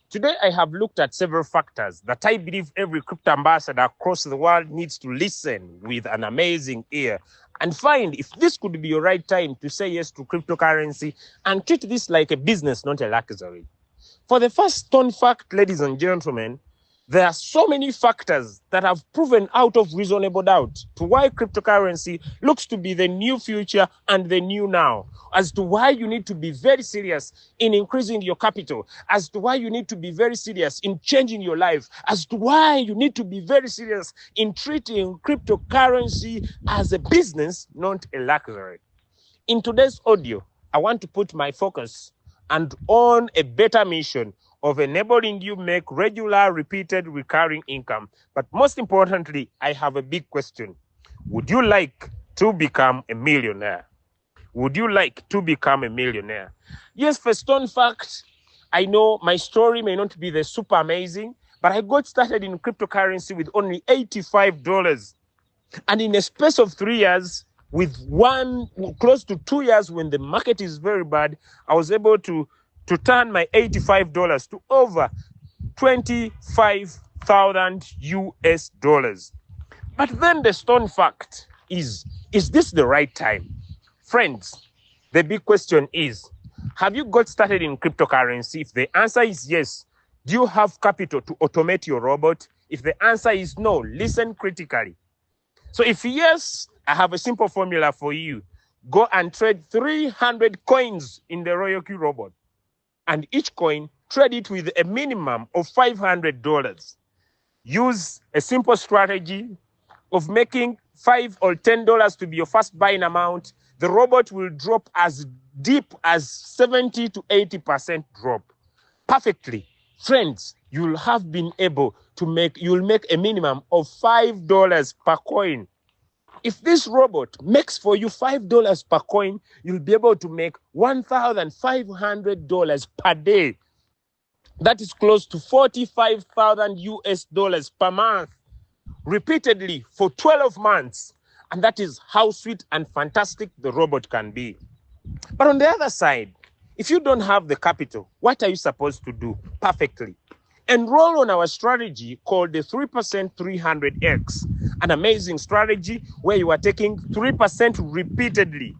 Today, I have looked at several factors that I believe every crypto ambassador across the world needs to listen with an amazing ear and find if this could be your right time to say yes to cryptocurrency and treat this like a business, not a luxury. For the first stone fact, ladies and gentlemen, there are so many factors that have proven out of reasonable doubt to why cryptocurrency looks to be the new future and the new now, as to why you need to be very serious in increasing your capital, as to why you need to be very serious in changing your life, as to why you need to be very serious in treating cryptocurrency as a business, not a luxury. In today's audio, I want to put my focus and on a better mission of enabling you make regular, repeated, recurring income. But most importantly, I have a big question. Would you like to become a millionaire? Would you like to become a millionaire? Yes, for stone fact, I know my story may not be the super amazing, but I got started in cryptocurrency with only $85. And in a space of 3 years, with close to 2 years when the market is very bad, I was able to turn my $85 to over 25,000 US dollars. But then the stone fact is this the right time? Friends, the big question is, have you got started in cryptocurrency? If the answer is yes, do you have capital to automate your robot? If the answer is no, listen critically. So if yes, I have a simple formula for you. Go and trade 300 coins in the RoyalQ robot. And each coin, trade it with a minimum of $500. Use a simple strategy of making $5 or $10 to be your first buying amount. The robot will drop as deep as 70 to 80% drop. Perfectly. Friends, you'll have been able to you'll make a minimum of $5 per coin. If this robot makes for you $5 per coin, you'll be able to make $1,500 per day. That is close to 45,000 US dollars per month, repeatedly for 12 months. And that is how sweet and fantastic the robot can be. But on the other side, if you don't have the capital, what are you supposed to do? Perfectly. Enroll on our strategy called the 3% 300X, an amazing strategy where you are taking 3% repeatedly,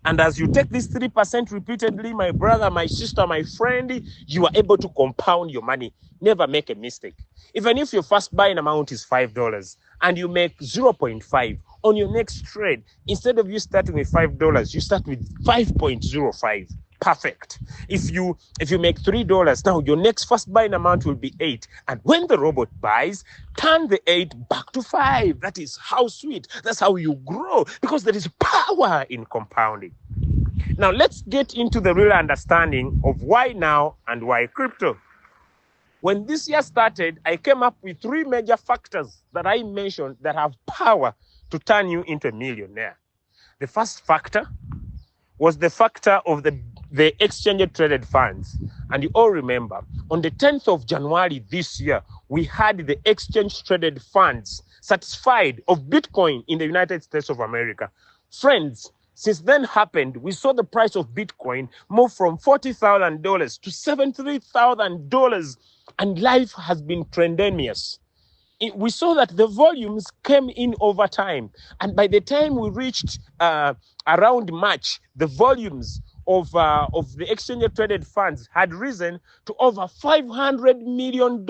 And as you take this 3% repeatedly, my brother, my sister, my friend, you are able to compound your money. Never make a mistake. Even if your first buying amount is $5 and you make 0.5 on your next trade, instead of you starting with $5, you start with 5.05. Perfect. If you make $3, now your next first buying amount will be 8. And when the robot buys, turn the 8 back to 5. That is how sweet. That's how you grow, because there is power in compounding. Now let's get into the real understanding of why now and why crypto. When this year started, I came up with 3 major factors that I mentioned that have power to turn you into a millionaire. The first factor was the factor of the exchange traded funds. And you all remember, on the 10th of January this year, we had the exchange traded funds certified of Bitcoin in the United States of America. Friends, since then happened, we saw the price of Bitcoin move from $40,000 to $73,000, and life has been tremendous. We saw that the volumes came in over time. And by the time we reached around March, the volumes of the exchange traded funds had risen to over $500 million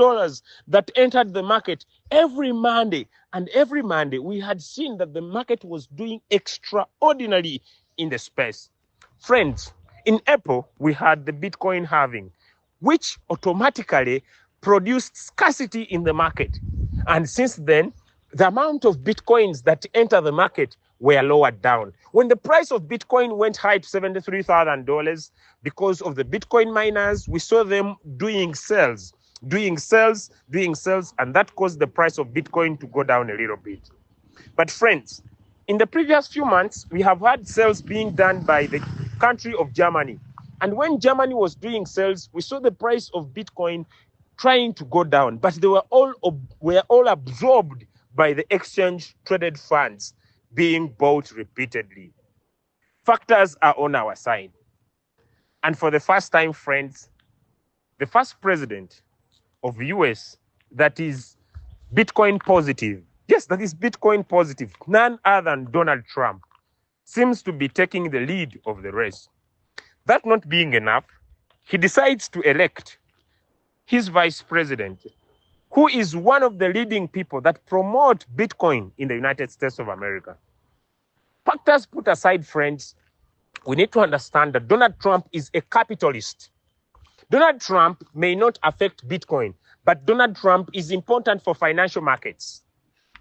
that entered the market every Monday. And every Monday, we had seen that the market was doing extraordinarily in the space. Friends, in April, we had the Bitcoin halving, which automatically produced scarcity in the market. And since then, the amount of Bitcoins that enter the market were lowered down. When the price of Bitcoin went high to $73,000, because of the Bitcoin miners, we saw them doing sales, and that caused the price of Bitcoin to go down a little bit. But friends, in the previous few months, we have had sales being done by the country of Germany. And when Germany was doing sales, we saw the price of Bitcoin trying to go down, but they were all absorbed by the exchange traded funds being bought repeatedly. Factors are on our side. And for the first time, friends, the first president of US that is Bitcoin positive, yes, that is Bitcoin positive, none other than Donald Trump, seems to be taking the lead of the race. That not being enough, he decides to elect his vice president, who is one of the leading people that promote Bitcoin in the United States of America. Factors put aside, friends, we need to understand that Donald Trump is a capitalist. Donald Trump may not affect Bitcoin, but Donald Trump is important for financial markets.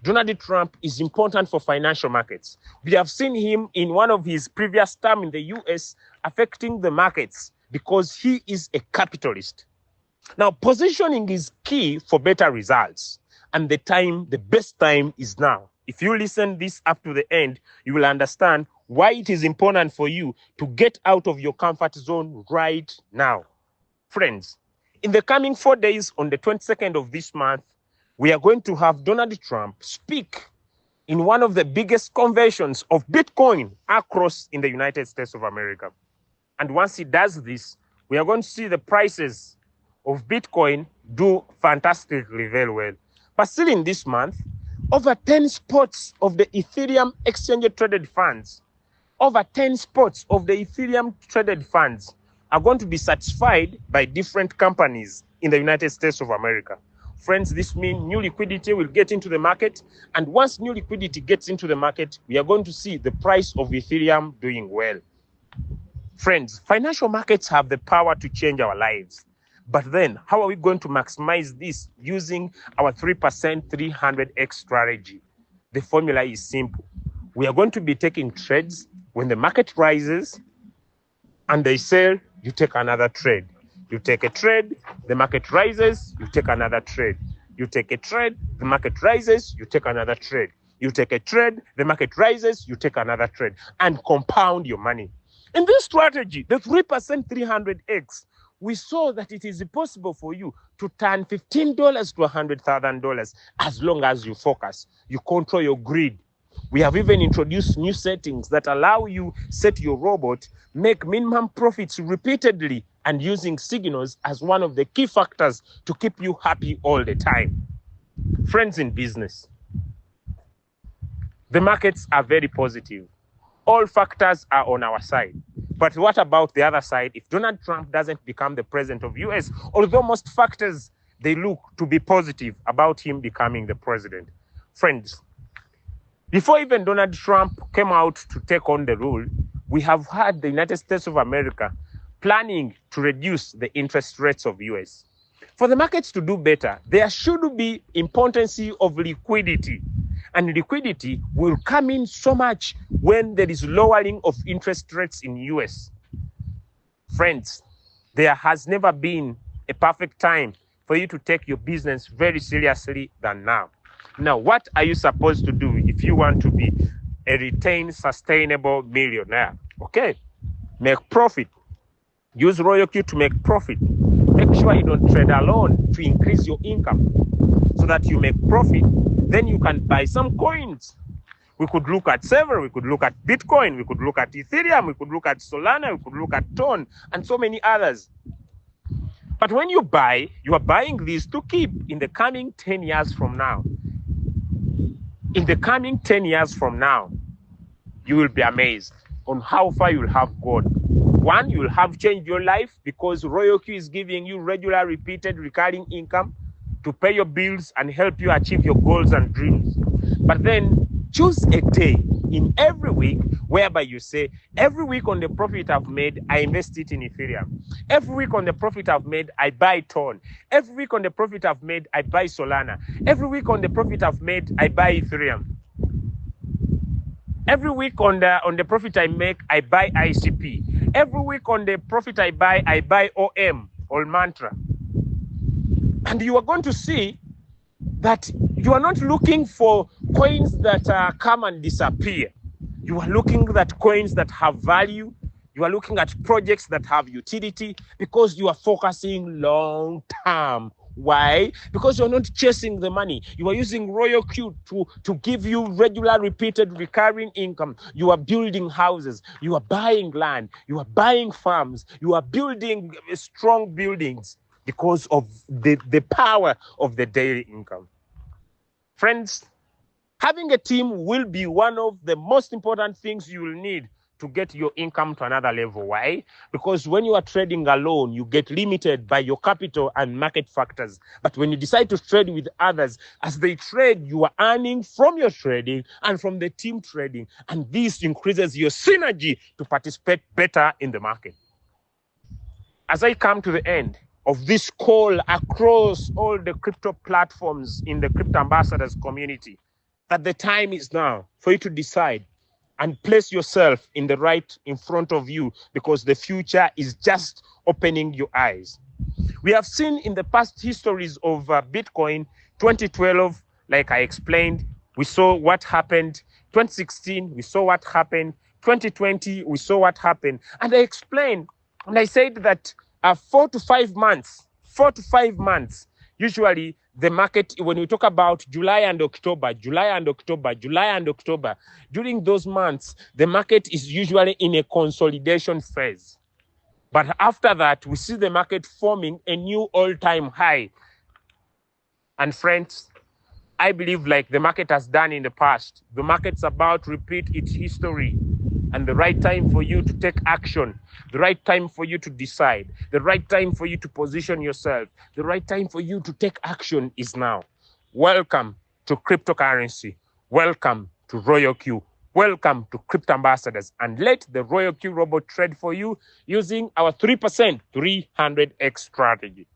Donald Trump is important for financial markets. We have seen him in one of his previous terms in the US affecting the markets because he is a capitalist. Now, positioning is key for better results. And the best time is now. If you listen this up to the end, you will understand why it is important for you to get out of your comfort zone right now. Friends, in the coming 4 days, on the 22nd of this month, we are going to have Donald Trump speak in one of the biggest conventions of Bitcoin across in the United States of America. And once he does this, we are going to see the prices of Bitcoin do fantastically very well. But still in this month, over 10 spots of the Ethereum exchange-traded funds, over 10 spots of the Ethereum traded funds are going to be satisfied by different companies in the United States of America. Friends, this means new liquidity will get into the market. And once new liquidity gets into the market, we are going to see the price of Ethereum doing well. Friends, financial markets have the power to change our lives. But then, how are we going to maximize this using our 3% 300x strategy? The formula is simple. We are going to be taking trades when the market rises and they sell, you take another trade. You take a trade, the market rises, you take another trade. You take a trade, the market rises, you take another trade. You take a trade, the market rises, you take another trade, and compound your money. In this strategy, the 3% 300x, we saw that it is possible for you to turn $15 to $100,000 as long as you focus, you control your greed. We have even introduced new settings that allow you set your robot, make minimum profits repeatedly, and using signals as one of the key factors to keep you happy all the time. Friends in business, the markets are very positive. All factors are on our side. But what about the other side? If Donald Trump doesn't become the president of US, although most factors, they look to be positive about him becoming the president. Friends, before even Donald Trump came out to take on the rule, we have had the United States of America planning to reduce the interest rates of US. For the markets to do better, there should be importance of liquidity. And liquidity will come in so much when there is lowering of interest rates in US. Friends, there has never been a perfect time for you to take your business very seriously than now. Now, what are you supposed to do if you want to be a retained, sustainable millionaire? Okay, make profit. Use RoyalQ to make profit. Make sure you don't trade alone to increase your income so that you make profit. Then you can buy some coins. We could look at several. We could look at Bitcoin. We could look at Ethereum. We could look at Solana. We could look at Ton and so many others. But when you buy, you are buying these to keep in the coming 10 years from now. In the coming 10 years from now, you will be amazed on how far you will have gone. One, you will have changed your life because RoyalQ is giving you regular, repeated, recurring income to pay your bills and help you achieve your goals and dreams. But then choose a day in every week whereby you say, every week on the profit I've made, I invest it in Ethereum. Every week on the profit I've made, I buy Ton. Every week on the profit I've made, I buy Solana. Every week on the profit I've made, I buy Ethereum. Every week on the profit I make, I buy ICP. Every week on the profit I buy OM, or Mantra. And you are going to see that you are not looking for coins that come and disappear. You are looking at coins that have value. You are looking at projects that have utility because you are focusing long term Why? Because you're not chasing the money. You are using Royal Q to give you regular, repeated, recurring income. You are building houses. You are buying land. You are buying farms. You are building strong buildings because of the power of the daily income. Friends, having a team will be one of the most important things you will need to get your income to another level. Why? Because when you are trading alone, you get limited by your capital and market factors. But when you decide to trade with others, as they trade, you are earning from your trading and from the team trading. And this increases your synergy to participate better in the market. As I come to the end of this call across all the crypto platforms in the Crypto Ambassadors community, that the time is now for you to decide and place yourself in front of you, because the future is just opening your eyes. We have seen in the past histories of Bitcoin, 2012, like I explained, we saw what happened. 2016, we saw what happened. 2020, we saw what happened. And I explained, and I said that 4 to 5 months, usually the market, when we talk about July and October, during those months, the market is usually in a consolidation phase. But after that, we see the market forming a new all-time high. And friends, I believe, like the market has done in the past, the market's about to repeat its history. And the right time for you to take action, the right time for you to decide, the right time for you to position yourself, the right time for you to take action is now. Welcome to cryptocurrency. Welcome to Royal Q. Welcome to Crypto Ambassadors. And let the Royal Q robot trade for you using our 3% 300x strategy.